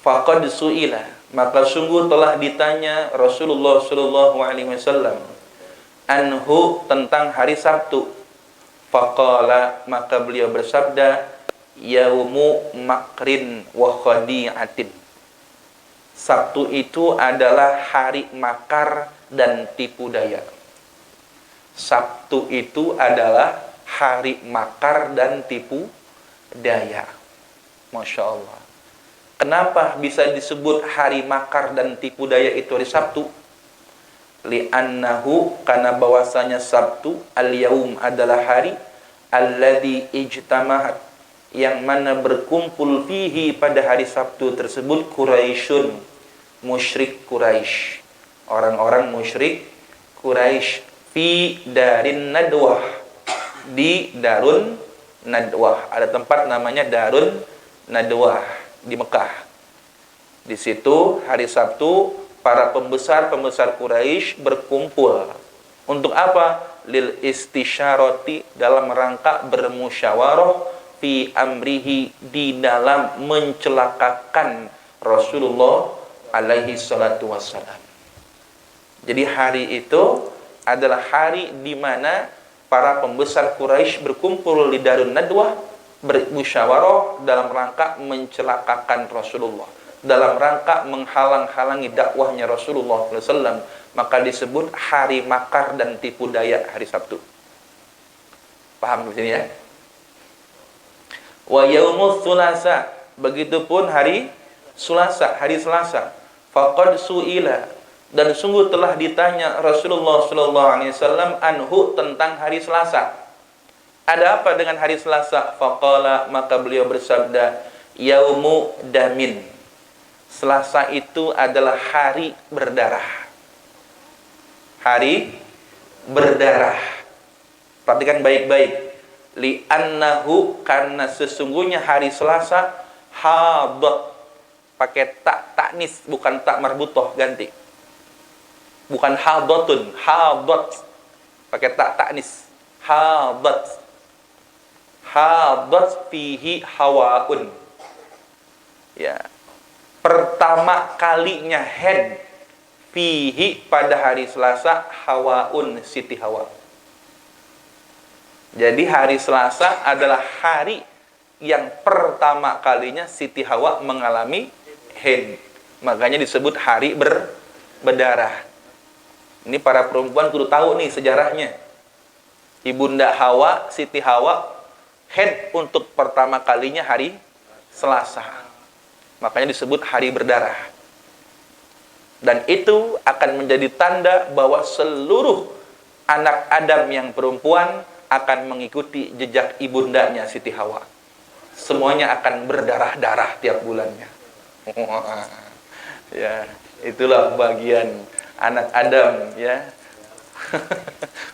Faqad su'ila, maka sungguh telah ditanya Rasulullah sallallahu alaihi wasallam anhu, tentang hari Sabtu. Faqala, maka beliau bersabda, yaumu makrin wa khadi'atin. Sabtu itu adalah hari makar dan tipu daya. Sabtu itu adalah hari makar dan tipu daya. Masya Allah. Kenapa bisa disebut hari makar dan tipu daya itu hari Sabtu? Li'annahu, karena bahwasanya Sabtu, al-yaum adalah hari, alladzi ijtamahat, yang mana berkumpul fihi pada hari Sabtu tersebut, Quraisyun, musyrik Quraisy, orang-orang musyrik Quraisy, fi darin nadwah, di Darun Nadwah. Ada tempat namanya Darun Nadwah di Mekah. Di situ hari Sabtu para pembesar-pembesar Quraisy berkumpul. Untuk apa? Lil istisyarati, dalam rangka bermusyawarah, fi amrihi, di dalam mencelakakan Rasulullah alaihi salatu wassalam. Jadi hari itu adalah hari di mana para pembesar Quraisy berkumpul di Darun Nadwah, bermusyawarah dalam rangka mencelakakan Rasulullah, dalam rangka menghalang-halangi dakwahnya Rasulullah SAW. Maka disebut hari makar dan tipu daya hari Sabtu. Paham di sini ya? Wa yaumus Tsulasa, begitupun hari Selasa, hari Selasa. Faqad su'ila, dan sungguh telah ditanya Rasulullah SAW anhu, tentang hari Selasa. Ada apa dengan hari Selasa? Faqala, maka beliau bersabda, yaumu damin. Selasa itu adalah hari berdarah. Hari berdarah. Perhatikan baik-baik. Li'annahu, karena sesungguhnya hari Selasa, hadat, pakai tak taknis, bukan tak marbutoh, ganti. Bukan hadatun, hadat, pakai tak taknis. Hadat, hadat fihi hawaun. Ya, pertama kalinya head, fihi, pada hari Selasa, hawaun, Siti Hawa. Jadi hari Selasa adalah hari yang pertama kalinya Siti Hawa mengalami haid. Makanya disebut hari berdarah. Ini para perempuan kudu tahu nih sejarahnya. Ibunda Hawa, Siti Hawa, haid untuk pertama kalinya hari Selasa. Makanya disebut hari berdarah. Dan itu akan menjadi tanda bahwa seluruh anak Adam yang perempuan akan mengikuti jejak ibundanya Siti Hawa. Semuanya akan berdarah-darah tiap bulannya. Ya, itulah bagian anak Adam, ya.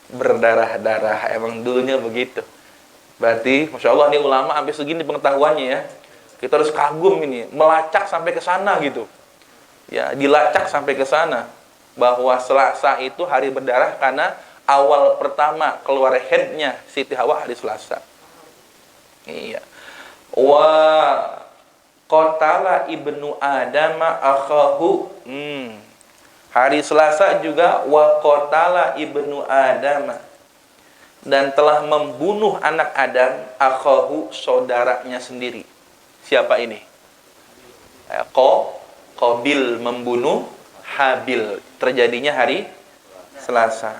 Berdarah-darah, emang dulunya begitu. Berarti Masya Allah, ini ulama sampai segini pengetahuannya ya. Kita harus kagum ini, melacak sampai ke sana gitu. Ya, dilacak sampai ke sana bahwa Selasa itu hari berdarah karena awal pertama keluar headnya Siti Hawa hari Selasa. Iya. Wa qatala ibnu Adama akhahu. Hari Selasa juga wa qatala ibnu Adama, dan telah membunuh anak Adam, akhahu, saudaranya sendiri. Siapa ini? Qabil membunuh Habil. Terjadinya hari Selasa.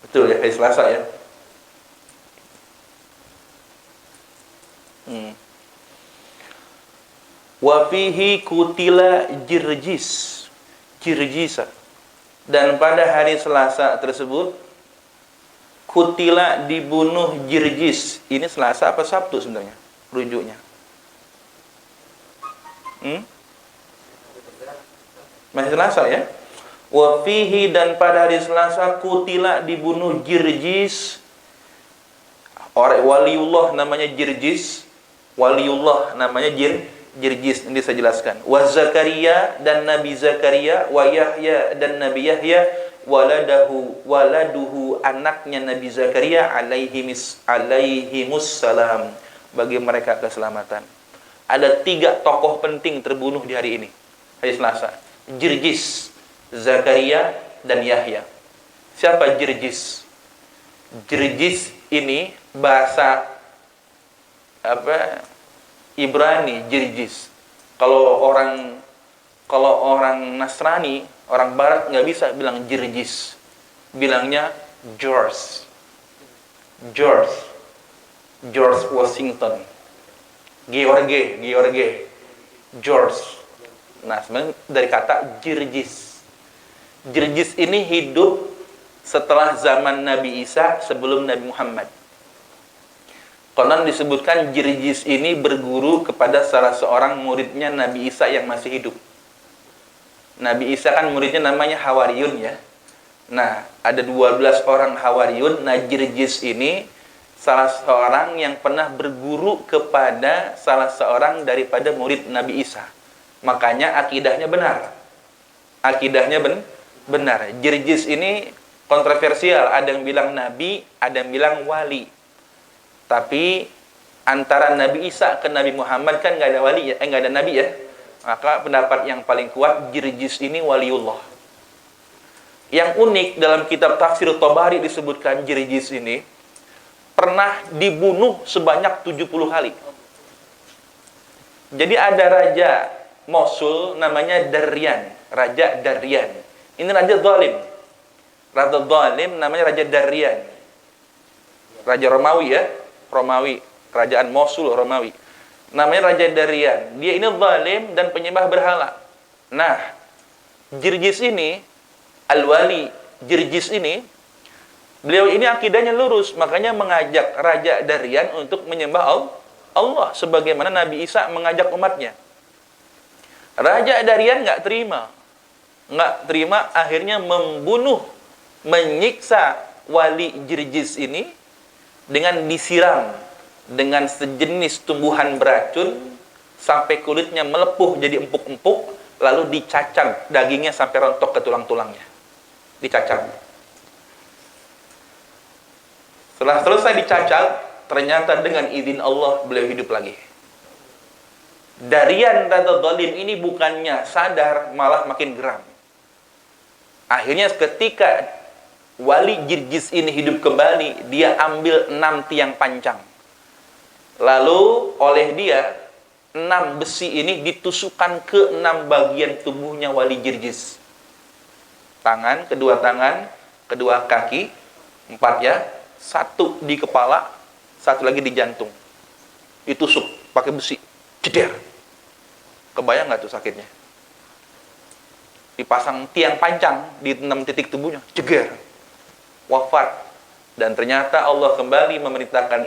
Betul ya, hari Selasa ya. Wa fihi kutila Jirjisa. Dan pada hari Selasa tersebut kutila, dibunuh Jirjis. Ini Selasa apa Sabtu sebenarnya rujuknya? Masih Selasa ya. Wa fihi, dan pada hari Selasa kutila, dibunuh Jirjis. Orang waliullah namanya Jirjis. Waliullah namanya Jirjis. Ini saya jelaskan. Wa Zakaria, dan Nabi Zakaria. Wa Yahya, dan Nabi Yahya. waladuhu anaknya Nabi Zakaria alaihimus salam. Bagi mereka keselamatan. Ada 3 tokoh penting terbunuh di hari ini, hari Selasa. Jirjis, Zakaria, dan Yahya. Siapa Jirjis? Jirjis ini bahasa Ibrani, Jirjis. Kalau orang Nasrani, orang Barat nggak bisa bilang Jirjis, bilangnya George Washington, George. Nah, sebenarnya dari kata Jirjis. Jirjis ini hidup setelah zaman Nabi Isa, sebelum Nabi Muhammad. Konon disebutkan Jirjis ini berguru kepada salah seorang muridnya Nabi Isa yang masih hidup. Nabi Isa kan muridnya namanya Hawariyun ya. Nah, ada 12 orang Hawariyun. Nah, Jirjis ini salah seorang yang pernah berguru kepada salah seorang daripada murid Nabi Isa. Makanya akidahnya benar. Benar. Jirjis ini kontroversial. Ada yang bilang nabi, ada yang bilang wali. Tapi antara Nabi Isa ke Nabi Muhammad kan nggak ada wali ya, nggak ada nabi ya. Maka pendapat yang paling kuat, Jirjis ini waliullah. Yang unik dalam kitab Tafsir Tabari disebutkan Jirjis ini pernah dibunuh sebanyak 70 kali. Jadi ada raja Mosul namanya Daryan, Raja Daryan. Ini raja zalim. Raja zalim namanya Raja Daryan. Raja Romawi ya. Romawi, kerajaan Mosul Romawi. Namanya Raja Daryan. Dia ini zalim dan penyembah berhala. Nah, Jirjis ini, Al-Wali Jirjis ini, beliau ini akidahnya lurus, makanya mengajak Raja Daryan untuk menyembah Allah sebagaimana Nabi Isa mengajak umatnya. Raja Daryan nggak terima, akhirnya membunuh, menyiksa wali Jirjis ini dengan disiram dengan sejenis tumbuhan beracun sampai kulitnya melepuh jadi empuk-empuk, lalu dicacah dagingnya sampai rontok ke tulang-tulangnya. Dicacah. Setelah selesai dicacah, ternyata dengan izin Allah beliau hidup lagi. Daryan Raja Zalim ini bukannya sadar, malah makin geram. Akhirnya ketika wali Jirjis ini hidup kembali, dia ambil 6 tiang pancang. Lalu oleh dia 6 besi ini ditusukkan ke 6 bagian tubuhnya wali Jirjis. Kedua tangan, kedua kaki, 4 ya. 1 di kepala, 1 lagi di jantung. Ditusuk pakai besi, jeder. Kebayang nggak tuh sakitnya? Dipasang tiang pancang di 6 titik tubuhnya, jeger, wafat. Dan ternyata Allah kembali memerintahkan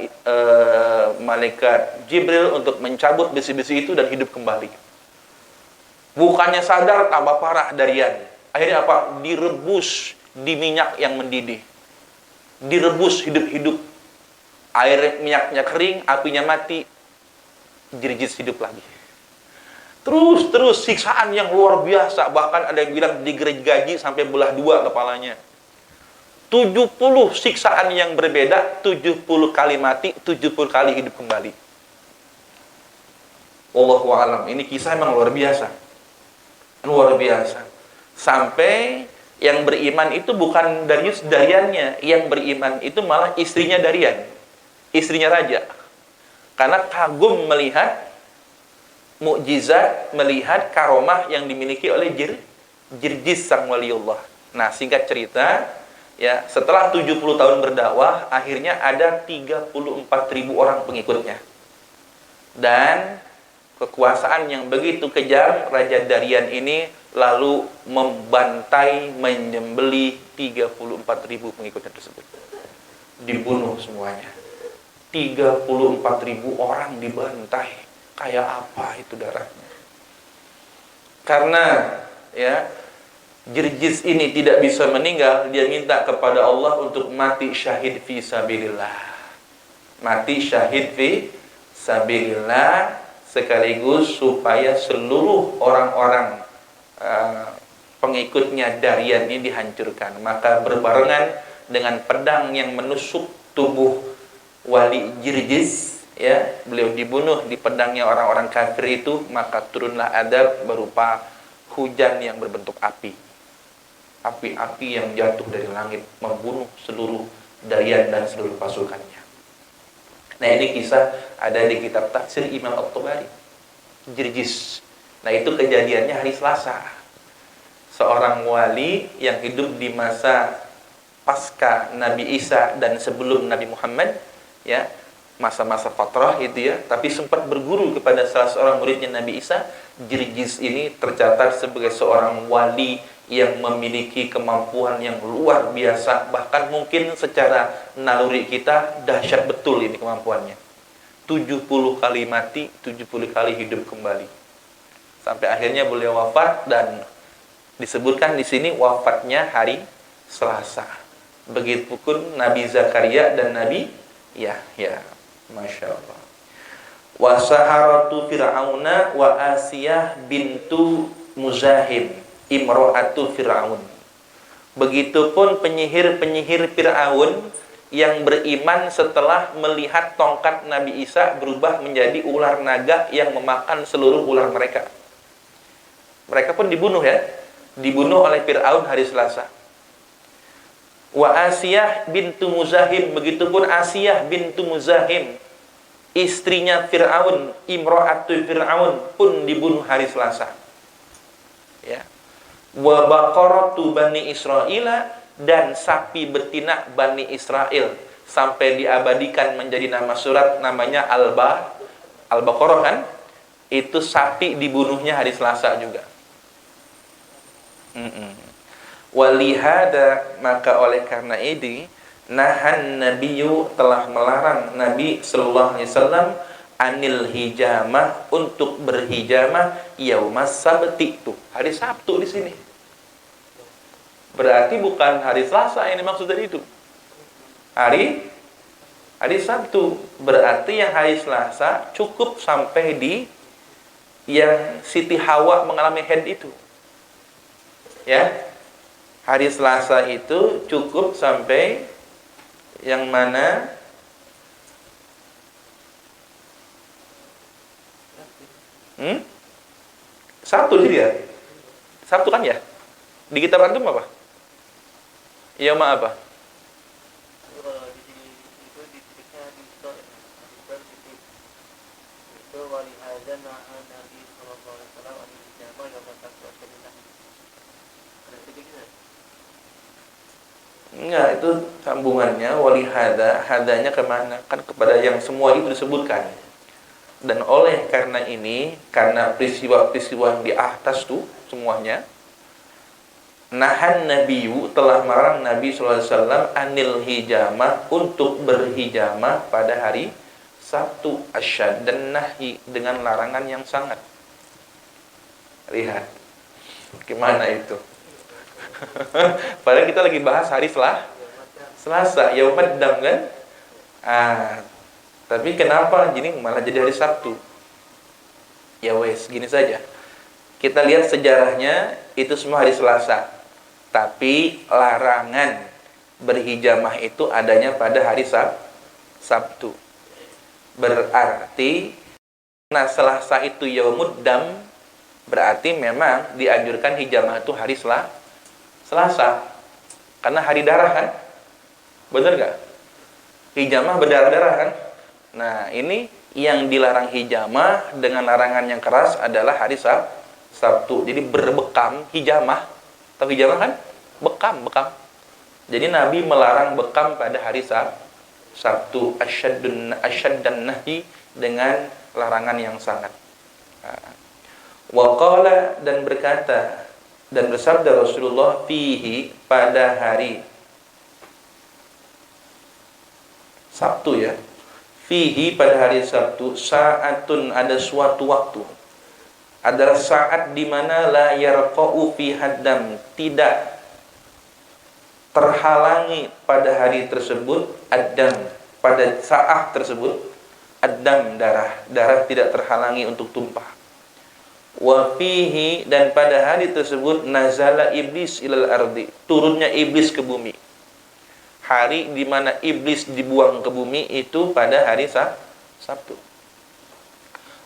malaikat Jibril untuk mencabut besi-besi itu dan hidup kembali. Bukannya sadar, tambah parah Daryan. Akhirnya apa? Direbus di minyak yang mendidih. Direbus hidup-hidup. Air minyaknya kering, apinya mati. Jirjis hidup lagi. Terus siksaan yang luar biasa. Bahkan ada yang bilang digergaji sampai belah 2 kepalanya. 70 siksaan yang berbeda, 70 kali mati, 70 kali hidup kembali. Wallahu a'lam. Ini kisah memang luar biasa. Luar biasa. Sampai yang beriman itu bukan Daryannya, yang beriman itu malah istrinya Daryan, istrinya raja. Karena kagum melihat mukjizat, melihat karomah yang dimiliki oleh Jirjis sang waliullah. Nah, singkat cerita, ya, setelah 70 tahun berdakwah, akhirnya ada 34.000 orang pengikutnya. Dan kekuasaan yang begitu kejam, Raja Daryan ini lalu membantai, menyembelih 34.000 pengikutnya tersebut. Dibunuh semuanya. 34.000 orang dibantai. Kayak apa itu darahnya? Karena ya Jirjis ini tidak bisa meninggal, dia minta kepada Allah untuk mati syahid fi sabilillah. Mati syahid fi sabilillah, sekaligus supaya seluruh orang-orang pengikutnya Darian ini dihancurkan. Maka berbarengan dengan pedang yang menusuk tubuh Wali Jirjis, ya, beliau dibunuh di pedangnya orang-orang kafir itu, maka turunlah adab berupa hujan yang berbentuk api. Api-api yang jatuh dari langit membunuh seluruh Darian dan seluruh pasukannya. Nah, ini kisah ada di kitab tafsir Imam At-Tabari, Jirjis. Nah, itu kejadiannya hari Selasa. Seorang wali yang hidup di masa pasca Nabi Isa dan sebelum Nabi Muhammad, ya, masa-masa fatrah itu ya, tapi sempat berguru kepada salah seorang muridnya Nabi Isa. Jirjis ini tercatat sebagai seorang wali yang memiliki kemampuan yang luar biasa, bahkan mungkin secara naluri kita dahsyat betul ini kemampuannya. 70 kali mati, 70 kali hidup kembali. Sampai akhirnya beliau wafat, dan disebutkan di sini wafatnya hari Selasa. Begitupun Nabi Zakaria dan Nabi Yahya. Masya Allah. Wa saharatu Fir'auna wa Asiyah bintu Muzahim imro'atu Fir'aun. Begitupun penyihir-penyihir Fir'aun yang beriman setelah melihat tongkat Nabi Isa berubah menjadi ular naga yang memakan seluruh ular mereka. Mereka pun dibunuh, ya. Dibunuh oleh Fir'aun hari Selasa. Wa Asiyah bintu Muzahim, begitupun Asiyah bintu Muzahim, istrinya Fir'aun, imro'atu Fir'aun, pun dibunuh hari Selasa. Ya. Wa baqaratu Bani Israila, dan sapi betina Bani Israel, sampai diabadikan menjadi nama surat namanya Al-Baqarah, kan? Itu sapi dibunuhnya hari Selasa juga. Walihada, maka oleh karena ini nahan Nabiyu, telah melarang Nabi sallallahu alaihi wasallam anil hijamah, untuk berhijamah yaumas sabti, itu hari Sabtu di sini. Berarti bukan hari Selasa ini maksud dari itu. Hari Sabtu. Berarti yang hari Selasa cukup sampai di yang Siti Hawa mengalami haid itu. Ya. Hari Selasa itu cukup sampai yang mana Sabtu sih ya. Sabtu kan ya? Di kitab antum apa? Iya, apa? Enggak, itu sambungannya walihada, hadanya kemana? Kan kepada yang semua itu disebutkan. Dan oleh karena ini, karena peristiwa-peristiwa yang di atas tuh semuanya, nahan Nabiyu, telah melarang Nabi SAW anil hijamah, untuk berhijamah pada hari Sabtu, asyad dan nahi, dengan larangan yang sangat. Lihat gimana itu. Padahal kita lagi bahas hari Selasa, Yaumad Dam, kan? Tapi kenapa gini malah jadi hari Sabtu? Ya wes, gini saja. Kita lihat sejarahnya, itu semua hari Selasa. Tapi larangan berhijamah itu adanya pada hari Sabtu. Berarti nah Selasa itu Yaumud Dam, berarti memang dianjurkan hijamah itu hari Selasa, karena hari darah, kan? Benar nggak? Hijamah berdarah-darah, kan? Nah, ini yang dilarang hijamah dengan larangan yang keras adalah hari Sabtu. Jadi berbekam hijamah. Tahu hijamah, kan? Bekam. Jadi Nabi melarang bekam pada hari Sabtu, asyad dan nahi, dengan larangan yang sangat. Wa qala, dan berkata dan bersabda Rasulullah, fihi, pada hari Sabtu, ya. Fihi, pada hari Sabtu, saatun, ada suatu waktu, adalah saat di mana la yarqa'u fi haddam, tidak terhalangi pada hari tersebut, adam, pada saat tersebut, adam, darah tidak terhalangi untuk tumpah. Wa fihi, dan pada hari tersebut nazala iblis ilal ardi, turunnya iblis ke bumi. Hari di mana iblis dibuang ke bumi itu pada hari Sabtu.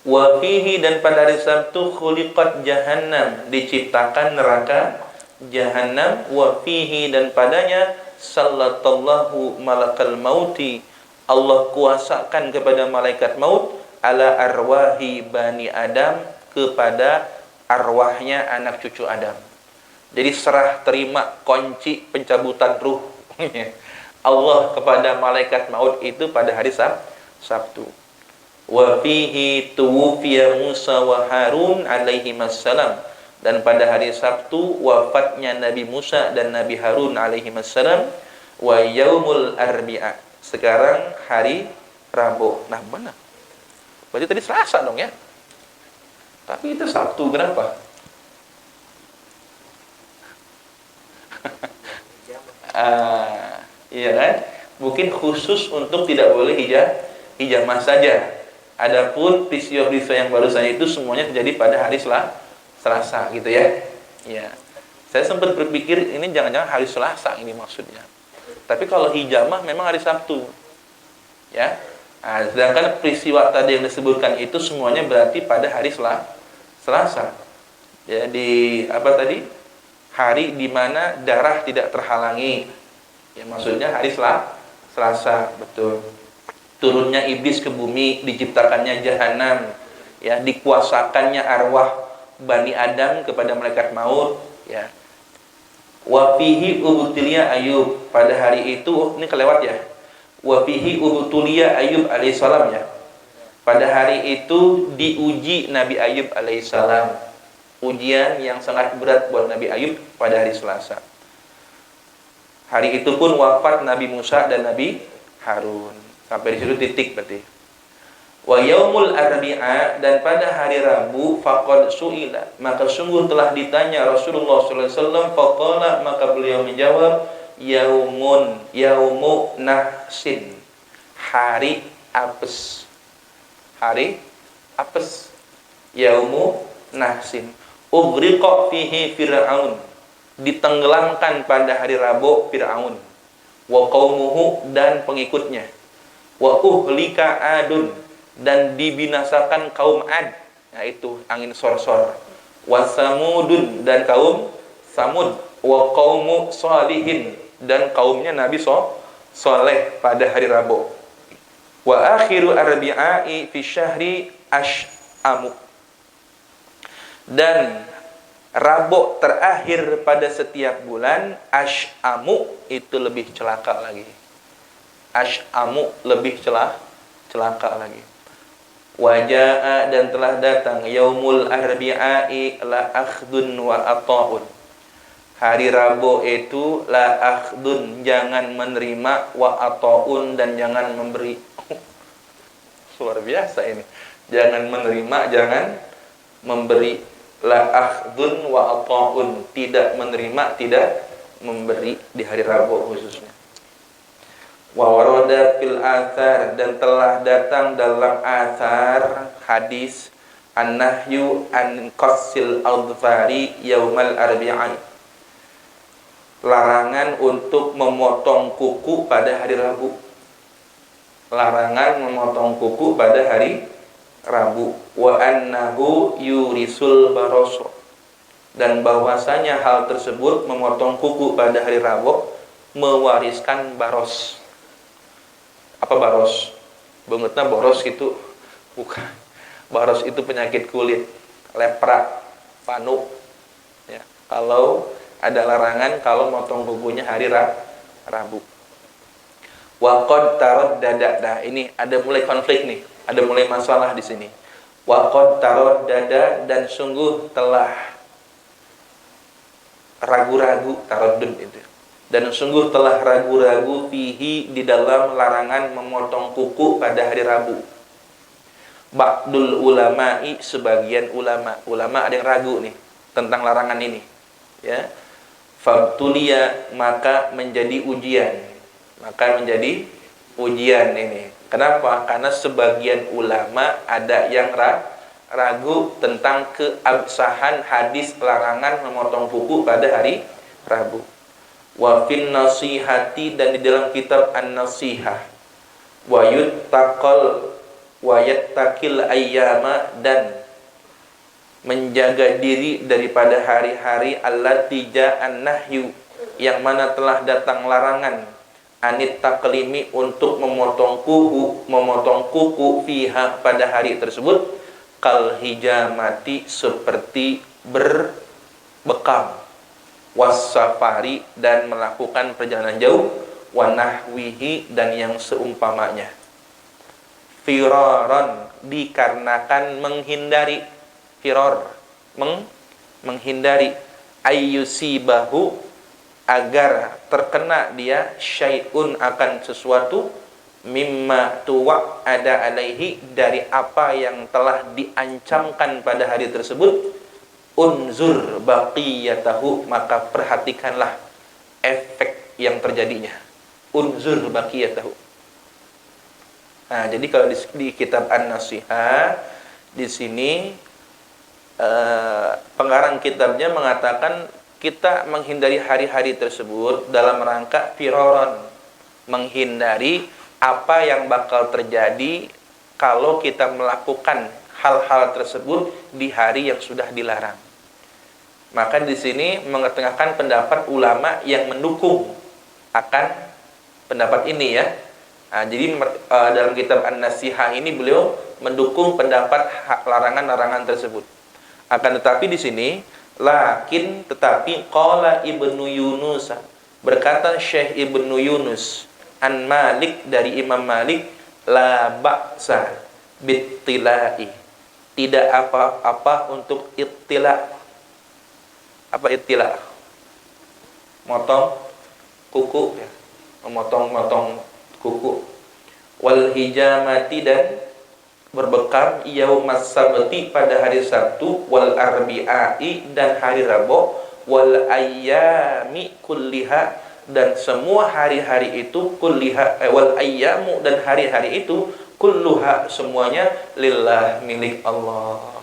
Wa fihi, dan pada hari Sabtu khuliqat jahannam, diciptakan neraka jahannam. Wa fihi, dan padanya sallatallahu malakal mauti, Allah kuasakan kepada malaikat maut, ala arwahi bani Adam, kepada arwahnya anak cucu Adam. Jadi serah terima kunci pencabutan ruh Allah kepada malaikat maut itu pada hari Sabtu. Wa fihi tuwfiya Musa wa Harun alaihi wassalam, dan pada hari Sabtu wafatnya Nabi Musa dan Nabi Harun alaihi wassalam. Wa yaumul arbi'a, sekarang hari Rabu. Nah, benar. Berarti tadi Selasa dong ya. Tapi itu Sabtu, kenapa? Iya kan? Mungkin khusus untuk tidak boleh hijamah saja. Adapun peristiwa-peristiwa yang barusan itu semuanya terjadi pada hari Selasa gitu ya. Iya. Saya sempat berpikir ini jangan-jangan hari Selasa ini maksudnya. Tapi kalau hijamah memang hari Sabtu. Ya. Nah, sedangkan peristiwa tadi yang disebutkan itu semuanya berarti pada hari Selasa. Jadi apa tadi? Hari di mana darah tidak terhalangi. Ya, maksudnya hari Selasa, betul. Turunnya iblis ke bumi, diciptakannya jahanam, ya, dikuasakannya arwah Bani Adam kepada malaikat maut, ya. Wa fihi ubtuliya Ayub, pada hari itu ini kelewat ya. Wa fihi ubtuliya Ayub alaihissalam, ya. Pada hari itu diuji Nabi Ayub alaihissalam. Ujian yang sangat berat buat Nabi Ayub pada hari Selasa. Hari itu pun wafat Nabi Musa dan Nabi Harun. Sampai di situ titik berarti. Wa yaumul arbi'a, dan pada hari Rabu faqad su'ila, maka sungguh telah ditanya Rasulullah sallallahu alaihi wasallam, faqala, maka beliau menjawab, yaumu nahsin, hari apes. Hari apes. Yaumu nahsin. Ughriqa fihi Fir'aun, ditenggelamkan pada hari Rabu Fir'aun. Wa qaumuhu, dan pengikutnya. Wa uhlika Adun, dan dibinasakan kaum Ad, yaitu angin sor-sor. Wa Samudun, dan kaum Samud. Wa qaumu Salihin, dan kaumnya Nabi Saleh pada hari Rabu. Wa akhiru arbi'ai fi syahri Ash'amu, dan Rabu terakhir pada setiap bulan Ash'amu, itu lebih celaka lagi. Ash'amu lebih celaka lagi. Waja'a, dan telah datang yaumul arbi'ai la akhdun wa ata'un, hari Rabu itu la akhdun, jangan menerima, wa ata'un, dan jangan memberi. Luar biasa ini. Jangan menerima, jangan memberi. La akhdun wa ata'un, tidak menerima, tidak memberi di hari Rabu khususnya. Wa warada fil athar, dan telah datang dalam athar hadis an-nahyu an qassil adfari yaumal arbi'ai, larangan untuk memotong kuku pada hari Rabu. Larangan memotong kuku pada hari Rabu. Wa annahu yurisul baroso, dan bahwasanya hal tersebut, memotong kuku pada hari Rabu, mewariskan baros. Apa baros? Bangetna boros itu bukan. Baros itu penyakit kulit, lepra, panu. Ya. Kalau ada larangan kalau motong kukunya hari Rabu. Wa qad taraddada, nah ini ada mulai konflik nih, ada mulai masalah di sini. Wa qad taraddada, dan sungguh telah ragu-ragu, taraddud itu. Dan sungguh telah ragu-ragu fihi, di dalam larangan memotong kuku pada hari Rabu. Ba'dul ulama'i, sebagian ulama. Ulama ada yang ragu nih tentang larangan ini. Ya. Fabtuliya, maka menjadi ujian. Maka menjadi ujian ini. Kenapa? Karena sebagian ulama ada yang ragu tentang keabsahan hadis larangan memotong kuku pada hari Rabu. Wa fin nasihati, dan di dalam kitab An-Nasihah, wa yuttaqal wa yattaqil ayyama, dan menjaga diri daripada hari-hari allati ja'an nahyu, yang mana telah datang larangan, anit taklimi, untuk memotong kuku fiha pada hari tersebut, kal hijamati, seperti berbekam, wasafari, dan melakukan perjalanan jauh, wanahwihi, dan yang seumpamanya. Firaron, dikarenakan menghindari, firor, menghindari, ayyusibahu, agar terkena dia, syai'un, akan sesuatu, mimma tuwa ada alaihi, dari apa yang telah diancamkan pada hari tersebut, unzur baqiyatahu, maka perhatikanlah efek yang terjadinya. Unzur baqiyatahu. Nah, jadi kalau di kitab An-Nasihah di sini pengarang kitabnya mengatakan kita menghindari hari-hari tersebut dalam rangka firoron, menghindari apa yang bakal terjadi kalau kita melakukan hal-hal tersebut di hari yang sudah dilarang. Maka di sini mengetengahkan pendapat ulama yang mendukung akan pendapat ini ya. Nah, jadi dalam kitab An-Nasihah ini beliau mendukung pendapat larangan-larangan tersebut. Akan tetapi di sini tetapi qala Ibnu Yunus, berkata Syekh Ibnu Yunus an Malik, dari Imam Malik, la ba'sa bittilai, tidak apa-apa untuk ittila. Apa ittila? Motong kuku ya, memotong kuku. Wal hijamati, dan berbekam, yaumas sabti, pada hari Sabtu, wal arbi'i, dan hari Rabu, wal ayyami kulliha, dan semua hari-hari itu, kulliha wal ayyamu, dan hari-hari itu, kulluha, semuanya, lillah, milik Allah.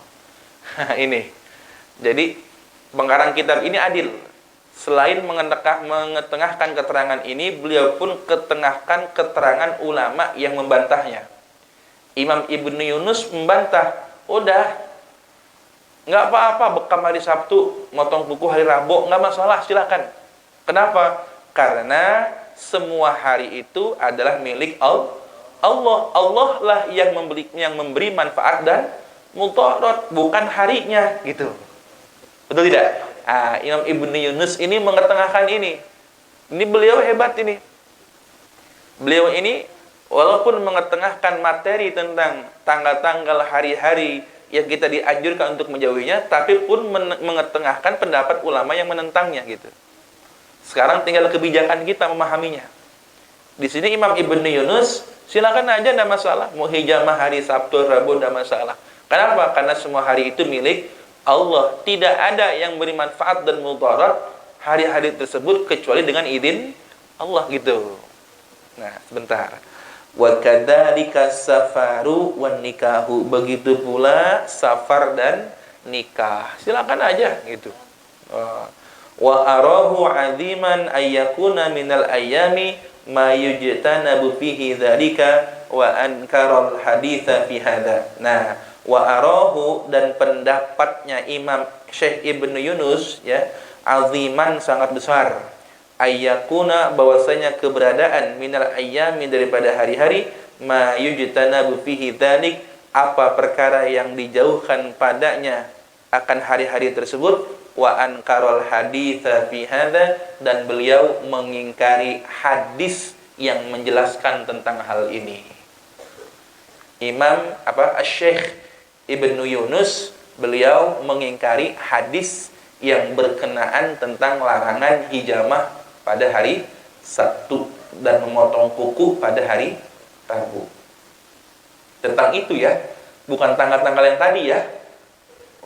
Ini. Jadi pengarang kitab ini adil. Selain mengetengahkan keterangan ini, beliau pun ketengahkan keterangan ulama yang membantahnya. Imam Ibnu Yunus membantah, udah, nggak apa-apa bekam hari Sabtu, motong kuku hari Rabu, nggak masalah, silakan. Kenapa? Karena semua hari itu adalah milik Allah. Allah lah yang memberi manfaat dan mudarat, bukan harinya, gitu. Betul tidak? Imam Ibnu Yunus ini mengetengahkan ini. Ini beliau hebat ini. Beliau ini walaupun mengetengahkan materi tentang tanggal-tanggal hari-hari yang kita dianjurkan untuk menjauhinya, tapi pun mengetengahkan pendapat ulama yang menentangnya gitu. Sekarang tinggal kebijakan kita memahaminya. Di sini Imam Ibnu Yunus, silakan aja, tidak masalah. Mau hijamah hari Sabtu, Rabu, tidak masalah. Kenapa? Karena semua hari itu milik Allah. Tidak ada yang beri manfaat dan mudarat hari-hari tersebut kecuali dengan izin Allah gitu. Nah, sebentar. Wa kadzalika safaru wan nikahu, begitu pula safar dan nikah. Silakan aja gitu. Wa arahu aziman ayyakuna minal ayyami ma yujtanabu fihi dzalika wa ankaral haditsa fi hadza. Nah, wa arahu, dan pendapatnya Imam Syekh Ibnu Yunus ya, aziman, sangat besar, ayyakuna, bahwasanya keberadaan, minal ayyami, daripada hari-hari, ma yujtanabu fihi dzalik, apa perkara yang dijauhkan padanya akan hari-hari tersebut, wa ankarul haditsa fi hadza, dan beliau mengingkari hadis yang menjelaskan tentang hal ini. Imam Syekh Ibnu Yunus, beliau mengingkari hadis yang berkenaan tentang larangan hijamah pada hari Sabtu dan memotong kuku pada hari Rabu. Tentang itu ya, bukan tanggal-tanggal yang tadi ya.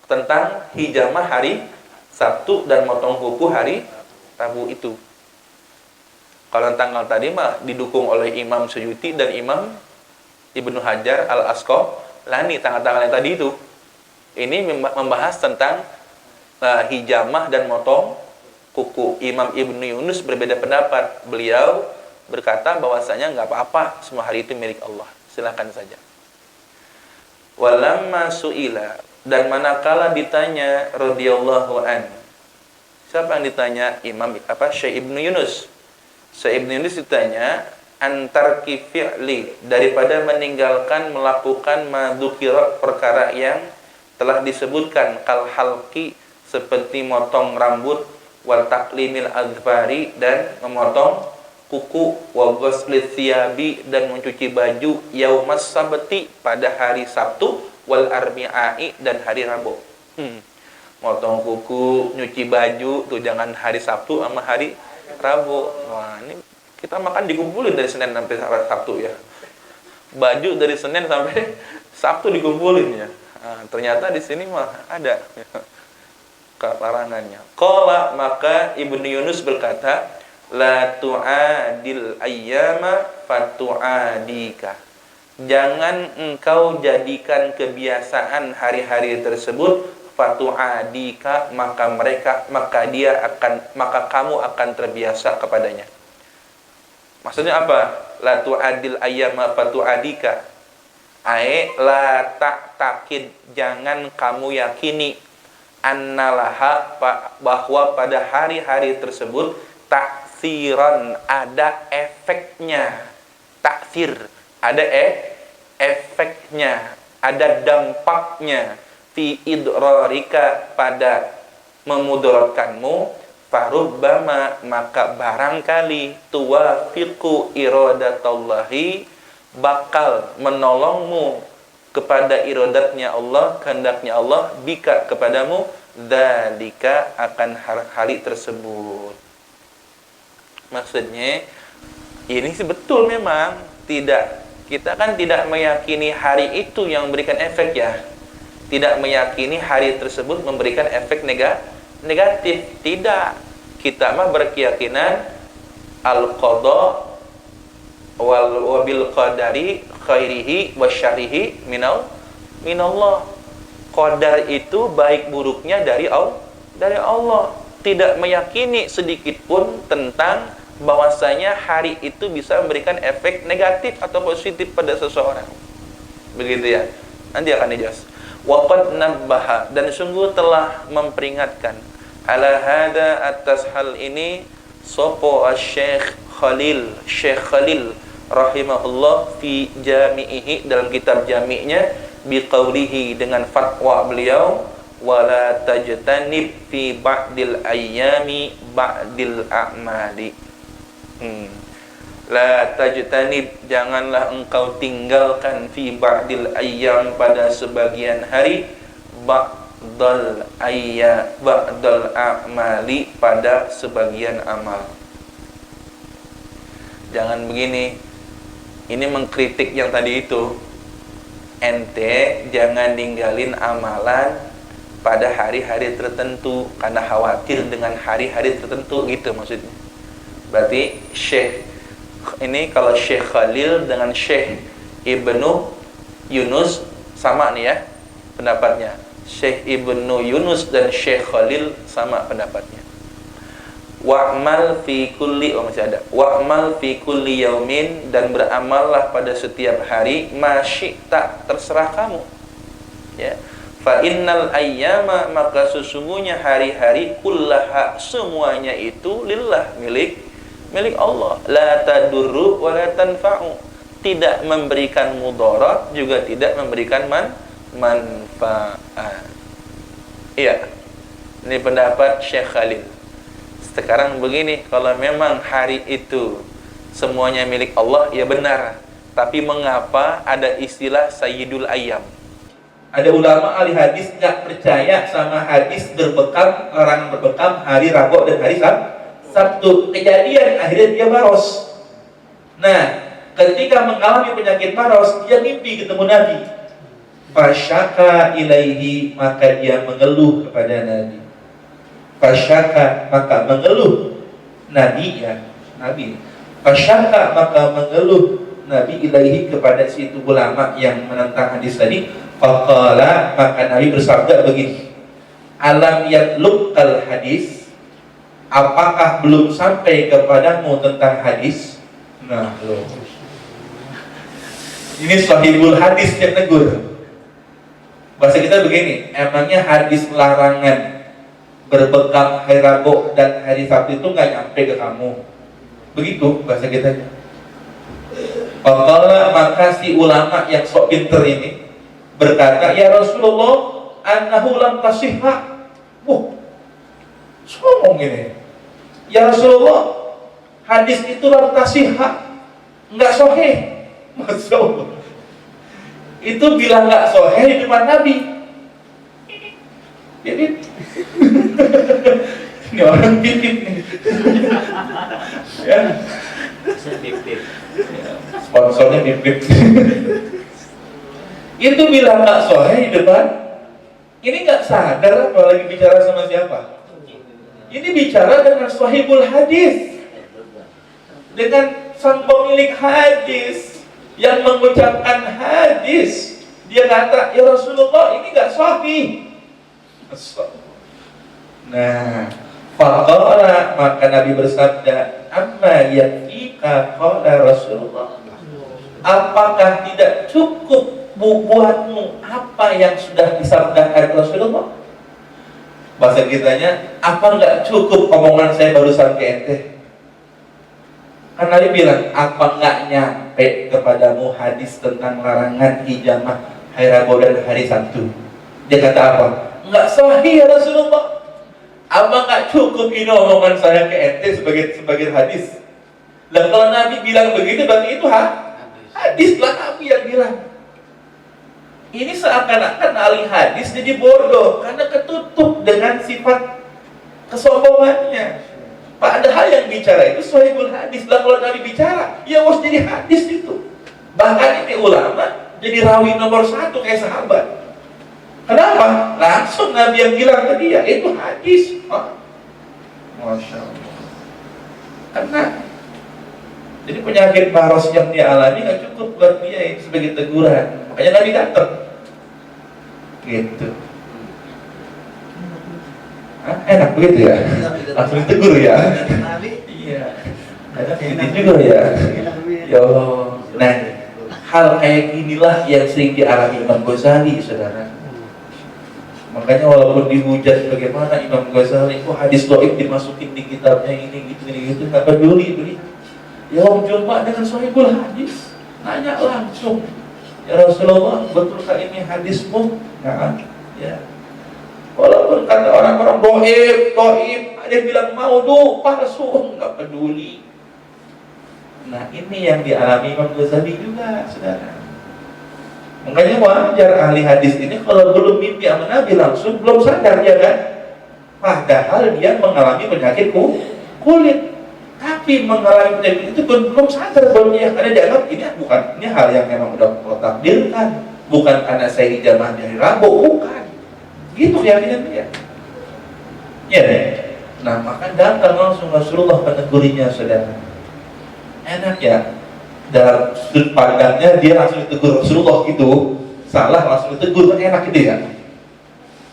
Tentang hijamah hari Sabtu dan motong kuku hari Rabu itu. Kalau tanggal tadi mah didukung oleh Imam Suyuti dan Imam Ibnu Hajar Al-Asqalani, tanggal-tanggal yang tadi itu. Ini membahas tentang hijamah dan motong kuku. Imam Ibnu Yunus berbeda pendapat. Beliau berkata bahwasanya nggak apa-apa, semua hari itu milik Allah, silakan saja. Walamma su'ila, dan manakala ditanya radhiyallahu an. Siapa yang ditanya? Syekh Ibnu Yunus. Syekh Ibnu Yunus ditanya antar fi'li, daripada meninggalkan melakukan madzukira, perkara yang telah disebutkan, kal halqi, seperti motong rambut, wa taqlimil adfari, dan memotong kuku, wa ghusli thiyabi, dan mencuci baju, yaumas sabti, pada hari Sabtu, wal arbi'i, dan hari Rabu. Motong kuku, nyuci baju tuh jangan hari Sabtu sama hari Rabu. Wah, ini kita makan dikumpulin dari Senin sampai Sabtu ya. Baju dari Senin sampai Sabtu dikumpulin ya. Nah, ternyata di sini mah ada larangannya. Qala, maka Ibnu Yunus berkata, la tu'adil ayyama fatu'adika. Jangan engkau jadikan kebiasaan hari-hari tersebut fatu'adika, maka kamu akan terbiasa kepadanya. Maksudnya apa? La tu'adil ayyama fatu'adika. La ta'takid, jangan kamu yakini, annalaha, bahwa pada hari-hari tersebut taksiran, ada efeknya. Taksir, ada efeknya, ada dampaknya, fi idrarika, pada memudaratkanmu, farubbama, maka barangkali, tuwafiqu iradatallahi, bakal menolongmu kepada iradatnya Allah, kehendaknya Allah, bika, kepadamu, dzalika, akan hari tersebut. Maksudnya ini sih betul, memang kita kan tidak meyakini hari itu yang memberikan efek ya. Tidak meyakini hari tersebut memberikan efek negatif. Tidak. Kita mah berkeyakinan al-qadha wal bil qadari khairihi wa syarrihi minallah. Qadar itu baik buruknya dari Allah. Tidak meyakini sedikit pun tentang bahwasanya hari itu bisa memberikan efek negatif atau positif pada seseorang. Begitu ya. Nanti akan dijelas. Waqad nabbaha, dan sungguh telah memperingatkan, ala hada, atas hal ini, sopo Syekh Khalil rahimahullah fi jami'ihi, dalam kitab jami'nya, biqaulihi, dengan fatwa beliau, wala tajtanib fi ba'dil ayyami ba'dil a'mali. La tajtanib, janganlah engkau tinggalkan, fi ba'dil ayyam, pada sebagian hari, ba'dal a'mali, pada sebagian amal. Jangan begini. Ini mengkritik yang tadi itu. Ente jangan ninggalin amalan pada hari-hari tertentu karena khawatir dengan hari-hari tertentu, gitu maksudnya. Berarti ini kalau Syekh Khalil dengan Syekh Ibnu Yunus sama nih ya pendapatnya. Syekh Ibnu Yunus dan Syekh Khalil sama pendapatnya. Wa'mal fi kulli, wa'mal fi kulli yaumin, dan beramallah pada setiap hari, masyi'ta, terserah kamu. Ya. Fa innal ayyama, maka sesungguhnya hari-hari, kullaha, semuanya itu, lillah, milik Allah. La tadurru wa la tanfa'u, tidak memberikan mudarat, juga tidak memberikan manfaat. Iya. Ini pendapat Syekh Khalil. Sekarang begini, kalau memang hari itu semuanya milik Allah, ya benar. Tapi mengapa ada istilah Sayyidul Ayyam? Ada ulama ahli hadis nggak percaya sama hadis larangan berbekam hari Rabu dan hari Sabtu. Kejadian akhirnya dia maros. Nah, ketika mengalami penyakit maros, dia mimpi ketemu Nabi. Fasyaka ilaihi, maka dia mengeluh kepada Nabi. Fasyaka, maka mengeluh Nabi. Fasyaka, maka mengeluh Nabi ilaihi, kepada situ ulama yang menentang hadis tadi. Faqala, maka Nabi bersabda begini, alam yatlub al hadis, apakah belum sampai kepadamu tentang hadis? Nah, loh. Ini sahibul hadis yang negur. Bahasa kita begini, emangnya hadis larangan berbekam hari Rabu dan hari Sabtu itu nggak nyampe ke kamu? Begitu bahasa kita. Faqala, maka si ulama yang sok pinter ini berkata, ya Rasulullah, annahu lam tasihha. Wah, ngomong gini, ya Rasulullah, hadis itu lam tasihha, nggak sahih. Masya Allah, itu bilang nggak sahih di depan Nabi. Jadi ini orang pipit nih. Ya. Sponsornya pipit. Itu bilang nggak sahih di depan. Ini nggak sadar kalau lagi bicara sama siapa. Ini bicara dengan sahibul hadis, dengan sang pemilik hadis yang mengucapkan hadis. Dia kata, ya Rasulullah, ini nggak sahih. Nah, faqala, maka Nabi bersabda, amma yakika qala Rasulullah, apakah tidak cukup buatmu apa yang sudah disabdakan Rasulullah? Bahasa kitanya, apa nggak cukup omongan saya barusan ke ente? Kan Nabi bilang, apa nggak nyampe kepadamu hadis tentang larangan hijamah hari Rabu dan hari Sabtu? Dia kata apa? Nggak sahih ya Rasulullah. Apa nggak cukup ini omongan saya ke ente sebagai hadis? Dan kalau Nabi bilang begitu, berarti itu hadis lah Nabi yang bilang. Ini seakan-akan ahli hadis jadi bodoh karena ketutup dengan sifat kesombongannya. Padahal yang bicara itu sahibul hadis. Lah kalau Nabi bicara, ya harus jadi hadis itu. Bahkan ini ulama jadi rawi nomor 1 kayak sahabat. Kenapa? Langsung Nabi yang bilang ke dia, itu hadis. Oh. Masya Allah. Karena jadi penyakit baros yang dia alami gak cukup buat dia itu sebagai teguran. Makanya Nabi datang. Gitu. Hah? Enak begitu ya? Langsung tegur ya? Iya. Ada ini juga ya? Ya Allah. Nah, hal kayak ginilah yang sering dialami Imam Ghazali, saudara. Makanya walaupun dihujat bagaimana Imam Ghazali, kok hadis dhaif dimasukin di kitabnya ini gitu, nggak peduli itu. Ya Om Jumat dengan sahibul hadis, nanya langsung, ya Rasulullah, betulkah ini hadismu? Nah, ya. Walaupun kata orang-orang dhaif, ada yang bilang maudhu, palsu, nggak peduli. Nah, ini yang dialami Imam Ghazali juga, saudara. Makanya wajar ahli hadis ini kalau belum mimpi sama Nabi langsung belum sadar, ya kan? Padahal dia mengalami penyakit kulit, tapi mengalami penyakit itu pun belum sadar bahwa dia, karena dianggap ini hal yang memang udah Allah takdirkan, bukan karena saya hijamah di hari Rabu, bukan. Gitu keyakinan dia. Ya, nah maka datang langsung Rasulullah menegurinya, saudara. Enak ya. Dalam sudut pandangnya dia langsung ditegur Rasulullah gitu, salah langsung ditegur, kan enak gitu ya.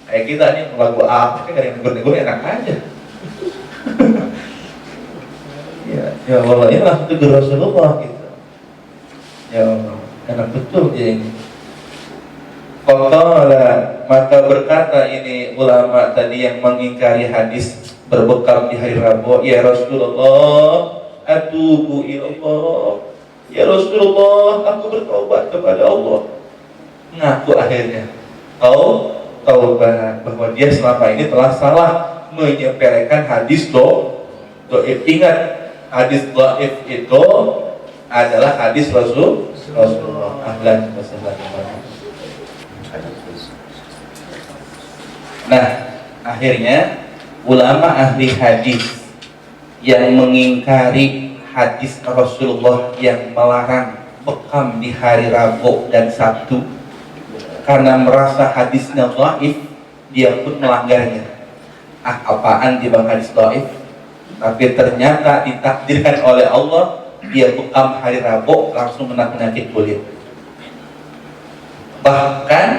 Kayak kita nih lagu apa kan yang negur-negur enak aja. Ya Allah, ini langsung tegur Rasulullah gitu. Ya Allah, enak betul dia ini. Faqala, maka berkata ini ulama tadi yang mengingkari hadis berbekam di hari Rabu, ya Rasulullah, atubu ilallah. Ya Rasulullah, aku bertobat kepada Allah. Ngaku akhirnya taubat bahwa dia selama ini telah salah menyepelekan hadis dhaif. Ingat, hadis dhaif itu adalah hadis Rasulullah. Ahlan wa sahlan. Nah, akhirnya ulama ahli hadis yang mengingkari hadis Rasulullah yang melarang bekam di hari Rabu dan Sabtu karena merasa hadisnya dhaif, dia pun melanggarnya. Apaan dia bang hadis dhaif? Tapi ternyata ditakdirkan oleh Allah dia bekam hari Rabu langsung kena penyakit kulit. Bahkan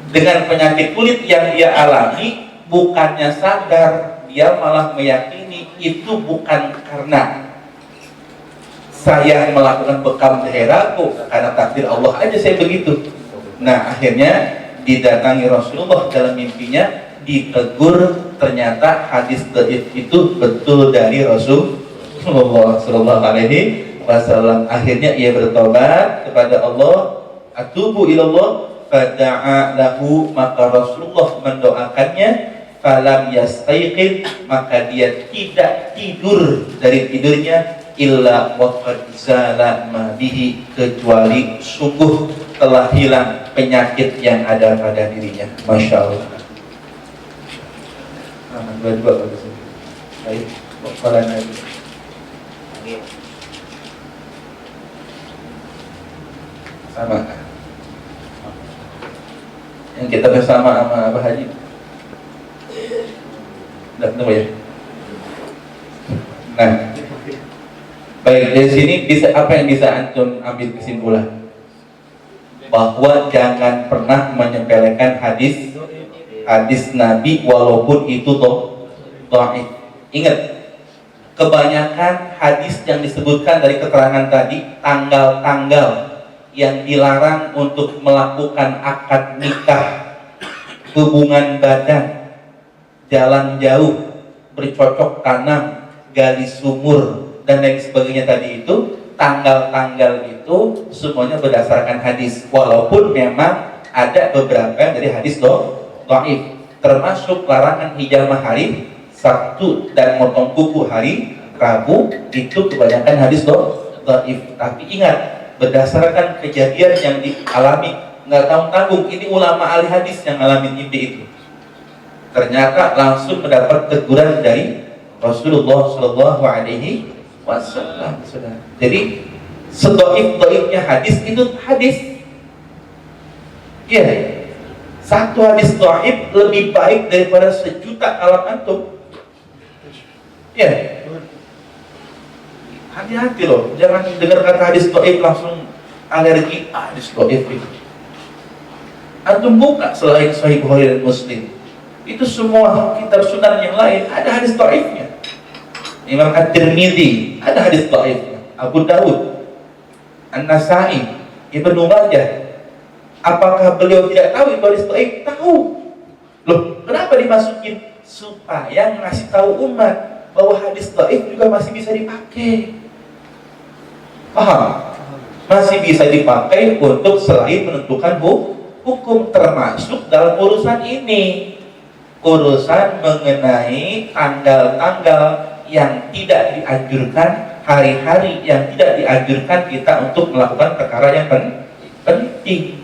dengan penyakit kulit yang dia alami, bukannya sadar, dia malah meyakini itu bukan karena saya melakukan bekam daerahku, karena takdir Allah aja saya begitu. Nah akhirnya didatangi Rasulullah dalam mimpinya, ditegur, ternyata hadis dhaif itu betul dari Rasulullah Sallallahu Alaihi Wasallam. Akhirnya ia bertobat kepada Allah, atubu ilallah, fada'a lahu, maka Rasulullah mendoakannya, falam yastaiqid, maka dia tidak tidur dari tidurnya, illa waqad zala ma bihi, kecuali sungguh telah hilang penyakit yang ada pada dirinya. Masya Allah. Dua-dua bagus. Baik, kepala Nabi. Sama. Yang kita bersama sama Abah Haji. Udah ketemu ya? Nah, baik, dari sini bisa apa yang bisa antum ambil kesimpulan? Bahwa jangan pernah menyepelekan hadis Nabi walaupun itu dhaif. Ingat, kebanyakan hadis yang disebutkan dari keterangan tadi, tanggal-tanggal yang dilarang untuk melakukan akad nikah, hubungan badan, jalan jauh, bercocok tanam, gali sumur, dan lain sebagainya tadi itu, tanggal-tanggal itu semuanya berdasarkan hadis, walaupun memang ada beberapa yang dari hadis dhaif, termasuk larangan hijamah hari Sabtu dan motong kuku hari Rabu, itu kebanyakan hadis dhaif. Tapi ingat, berdasarkan kejadian yang dialami, nggak tanggung-tanggung, ini ulama ahli hadis yang alami mimpi itu, ternyata langsung mendapat teguran dari Rasulullah Shallallahu Alaihi Wasallam. Jadi sedoif-doifnya hadis itu hadis, ya, satu hadis doif lebih baik daripada sejuta kalam antum. Ya, hati-hati loh, jangan dengar kata hadis doif langsung alergi hadis doif itu. Antum buka selain Sahih Bukhari dan Muslim, itu semua kitab sunan yang lain ada hadis doifnya. Imam At-Tirmidzi ada hadis dhaifnya, Abu Dawud, An-Nasai, Ibnu Majah. Apakah beliau tidak tahu itu hadis dhaif? Tahu. Loh, kenapa dimasukin? Supaya ngasih tahu umat bahwa hadis dhaif juga masih bisa dipakai. Paham? Masih bisa dipakai untuk selain menentukan hukum, termasuk dalam urusan ini, urusan mengenai tanggal-tanggal yang tidak dianjurkan, hari-hari yang tidak dianjurkan kita untuk melakukan perkara yang penting.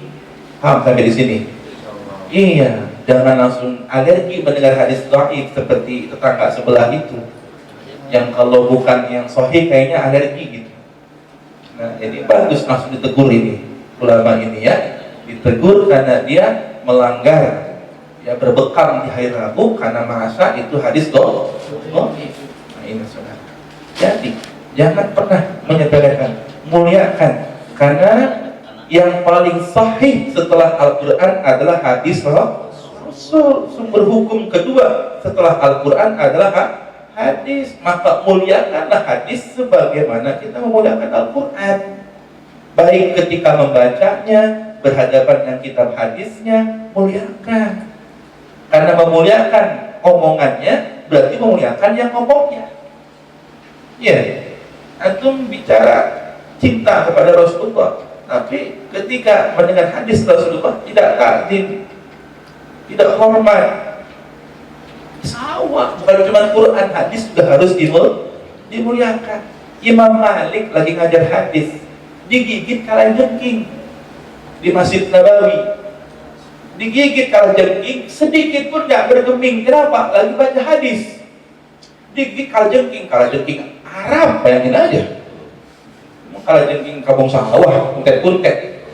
Paham sampai di sini? Iya, jangan langsung alergi mendengar hadis dhaif seperti tetangga sebelah itu, yang kalau bukan yang sahih kayaknya alergi gitu. Nah, jadi bagus langsung ditegur ini ulama ini ya, ditegur karena dia melanggar, ya, berbekam di hari Rabu karena merasa itu hadis dhaif. Ini saudara. Jadi jangan pernah menyepelekan, muliakan, karena yang paling sahih setelah Al-Quran adalah hadis Rasul. Sumber hukum kedua setelah Al-Quran adalah hadis. Maka muliakanlah hadis sebagaimana kita memuliakan Al-Quran, baik ketika membacanya, berhadapan dengan kitab hadisnya, muliakan. Karena memuliakan omongannya berarti memuliakan yang ngomongnya. Ya, antum bicara cinta kepada Rasulullah, tapi ketika mendengar hadis Rasulullah tidak takdim, tidak hormat. Sama, bukan cuma Quran, hadis juga harus dimuliakan. Imam Malik lagi ngajar hadis, digigit kalajengking di Masjid Nabawi, digigit kalajengking sedikit pun nggak bergeming. Kenapa? Lagi baca hadis. Digigit kalajengking Arab, bayangin aja. Kalajengking kampung sawah, kuntet-kuntet.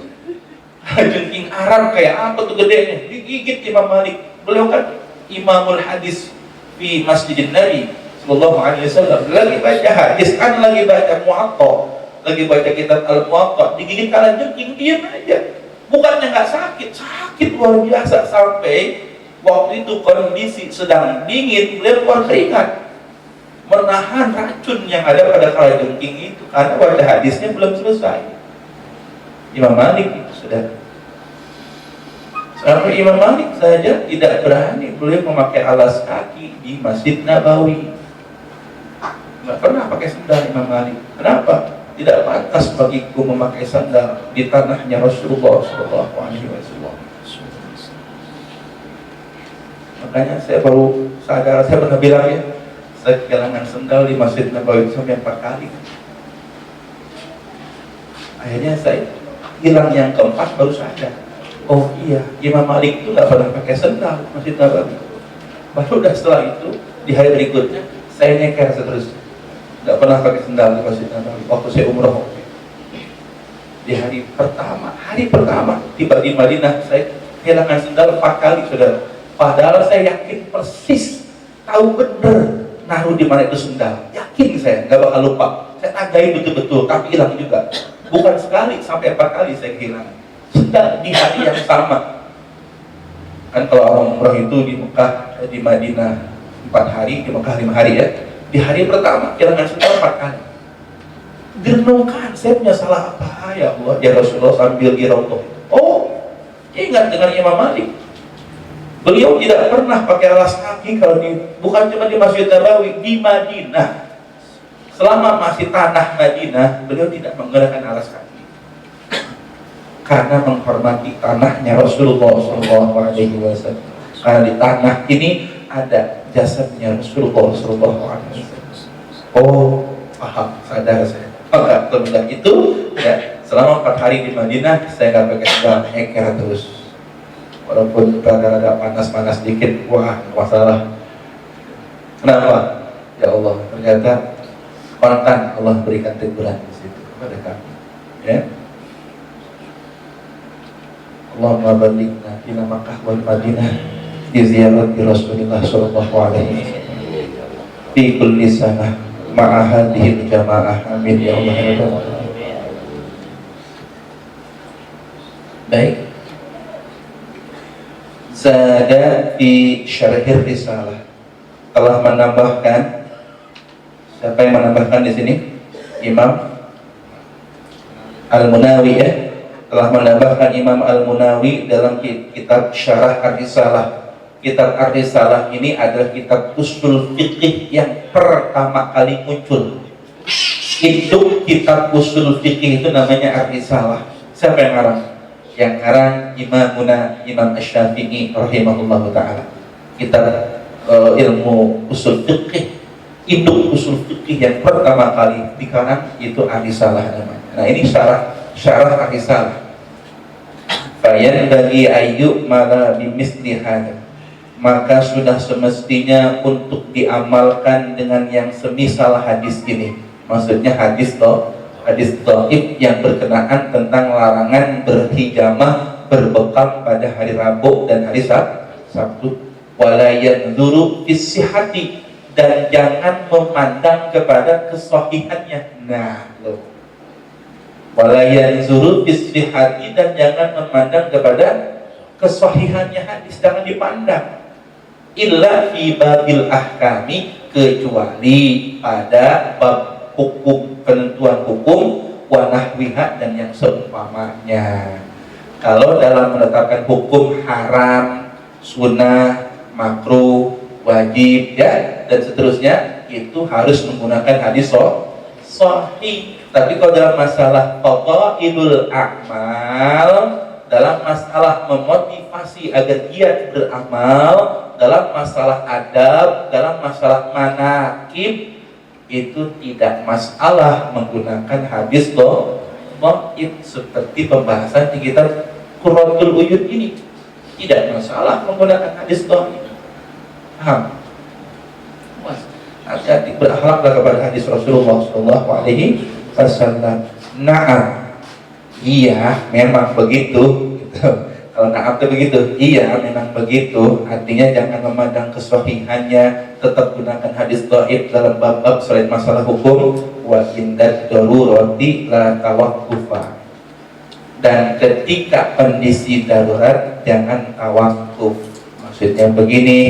Kalajengking Arab kayak apa tuh gedenya? Digigit Imam Malik. Beliau kan Imamul Hadis di Masjidin Nabi Sallallahu Alaihi Wasallam. Lagi baca hadis, kan lagi baca Muwatta, lagi baca kitab Al-Muwatta, digigit kalajengking, diam aja. Bukannya nggak sakit, sakit luar biasa sampai waktu itu kondisi sedang dingin, beliau keluar keringat, menahan racun yang ada pada kalajengking itu karena baca hadisnya belum selesai. Imam Malik itu sudah. Sampai Imam Malik saja tidak berani beliau memakai alas kaki di Masjid Nabawi. Nggak pernah pakai sandal Imam Malik. Kenapa? Tidak pantas bagiku memakai sandal di tanahnya Rasulullah SAW. Makanya saya baru sadar, saya pernah bilang ya, saya kehilangan sandal di Masjid Nabawi sampai 4 kali. Akhirnya saya hilang yang keempat baru sadar. Oh iya, Imam Malik itu nggak pernah pakai sandal Masjid Nabawi. Baru udah setelah itu di hari berikutnya saya nyeker seterusnya. Nggak pernah pakai sandal di Masjid Nabawi waktu saya umroh. Di hari pertama tiba di Madinah saya kehilangan sandal 4 kali, saudara. Padahal saya yakin persis, tahu bener naruh di mana itu sandal. Yakin saya nggak bakal lupa. Saya tagain betul-betul, tapi hilang juga. Bukan sekali, sampai 4 kali saya kehilangan sandal di hari yang sama. Kan kalau orang umroh itu di Mekah, di Madinah 4 hari, di Mekah 5 hari ya. Di hari pertama kehilangan sandal 4 kali. Direnungkan, saya punya salah apa ya Allah? Ya Rasulullah sambil dirautoh. Oh, ingat dengan Imam Malik. Beliau tidak pernah pakai alas kaki kalau bukan cuma di Masjid Nabawi, di Madinah. Selama masih tanah Madinah, beliau tidak menggunakan alas kaki. Karena menghormati tanahnya Rasulullah SAW. Karena di tanah ini ada jasadnya Rasulullah SAW. Oh, paham, sadar saya. Maka semenjak itu, ya, selama 4 hari di Madinah, saya nggak pakai sandal, nyeker terus. Walaupun rada-rada panas-panas dikit, wah, masalah. Kenapa? Ya Allah, ternyata kontan Allah berikan teguran di situ kepada kami. Ya. Allahumma baligna ila Makkah wal Madinah di ziarah Rasulullah sallallahu alaihi wasallam fi kulli sanah ma'a hadhihi jamaah, amin ya Allah ya Rabbal alamin. Baik, Zada fi syarhir risalah telah menambahkan. Siapa yang menambahkan di sini? Imam Al-Munawi ya, telah menambahkan Imam Al-Munawi dalam kitab Syarah Ar-Risalah. Kitab Ar-Risalah ini adalah kitab usul fiqih yang pertama kali muncul. Itu kitab usul fiqih itu namanya Ar-Risalah. Siapa yang ngarang? Yang ngarang Imam Asy-Syafi'i rahimahullahu taala. Kitab ilmu usul fiqih, induk usul fikih yang pertama kali dikarang itu Ar-Risalah namanya. Nah, ini syarah Ar-Risalah. Fayan bagi ayyub mala bimisli hada. Maka sudah semestinya untuk diamalkan dengan yang semisal hadis ini. Maksudnya hadis dhaif yang berkenaan tentang larangan berhijamah berbekam pada hari Rabu dan hari Sabtu. Wala yanzuru fis sihhati, dan jangan memandang kepada kesahihannya. Nah, loh. Wala yanzuru fis sihhati, dan jangan memandang kepada kesahihannya hadis, jangan dipandang. Illa fi babil ahkami, kecuali pada bab hukum, penentuan hukum, wa nahwiha, dan yang seumpamanya. Kalau dalam menetapkan hukum haram, sunnah, makruh, wajib ya dan seterusnya, itu harus menggunakan hadis sahih. Tapi kalau dalam masalah fadhailul a'mal, dalam masalah memotivasi agar giat beramal, dalam masalah adab, dalam masalah manaqib, itu tidak masalah menggunakan hadis dhaif seperti pembahasan di kitab Qurratul Uyun ini. Tidak masalah menggunakan hadis dhaif. Paham? Hati-hati, berakhlaklah kepada hadis Rasulullah sallallahu alaihi wasallam. Na'am, iya memang begitu gitu. Kalau na'am itu begitu, iya memang begitu. Artinya jangan memandang kesahihannya, tetap gunakan hadis dhaif dalam bab-bab selain masalah hukum. Wa indad darurati la tawaqqufa. Dan ketika kondisi darurat jangan tawakuf. Maksudnya begini,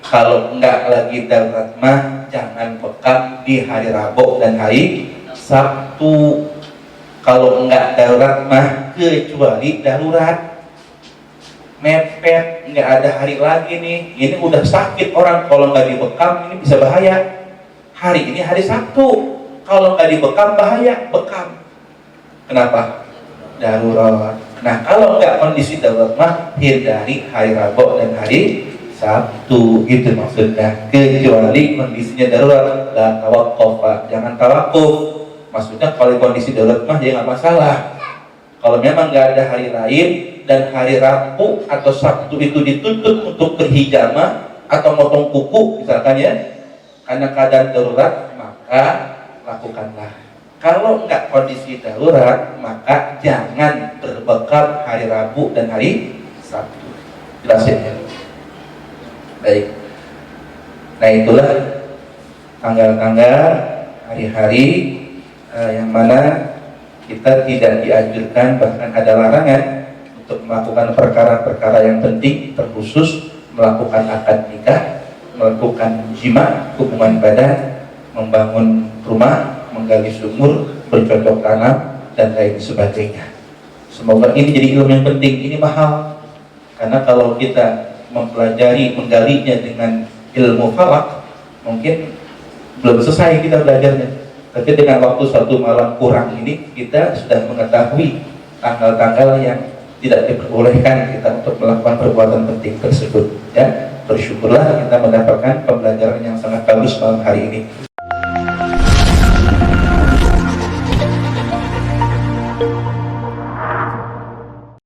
kalau enggak lagi darurat mah jangan bekam di hari Rabu dan hari Sabtu. Kalau enggak darurat mah kecuali darurat mepet, nggak ada hari lagi nih, ini udah sakit orang, kalau nggak dibekam ini bisa bahaya. Hari ini hari Sabtu, kalau nggak dibekam bahaya, bekam. Kenapa? Darurat. Nah kalau nggak kondisi darurat mah hindari hari Rabu dan hari Sabtu, gitu maksudnya. Kecuali kondisinya darurat, la tawaqquf, jangan tawakuf. Maksudnya kalau kondisi darurat mah ya nggak masalah. Kalau memang nggak ada hari lain dan hari Rabu atau Sabtu itu dituntut untuk berhijamah atau motong kuku misalkan ya, karena keadaan darurat, maka lakukanlah. Kalau nggak kondisi darurat, maka jangan berbekam hari Rabu dan hari Sabtu. Jelasin ya. Baik. Nah itulah tanggal-tanggal, hari-hari yang mana kita tidak dianjurkan, bahkan ada larangan untuk melakukan perkara-perkara yang penting, terkhusus melakukan akad nikah, melakukan jima, hubungan badan, membangun rumah, menggali sumur, bercocok tanam, dan lain sebagainya. Semoga ini jadi ilmu yang penting. Ini mahal, karena kalau kita mempelajari, menggalinya dengan ilmu falak, mungkin belum selesai kita belajarnya. Tapi dengan waktu 1 malam kurang ini, kita sudah mengetahui tanggal-tanggal yang tidak diperbolehkan kita untuk melakukan perbuatan penting tersebut. Ya, bersyukurlah kita mendapatkan pembelajaran yang sangat bagus malam hari ini.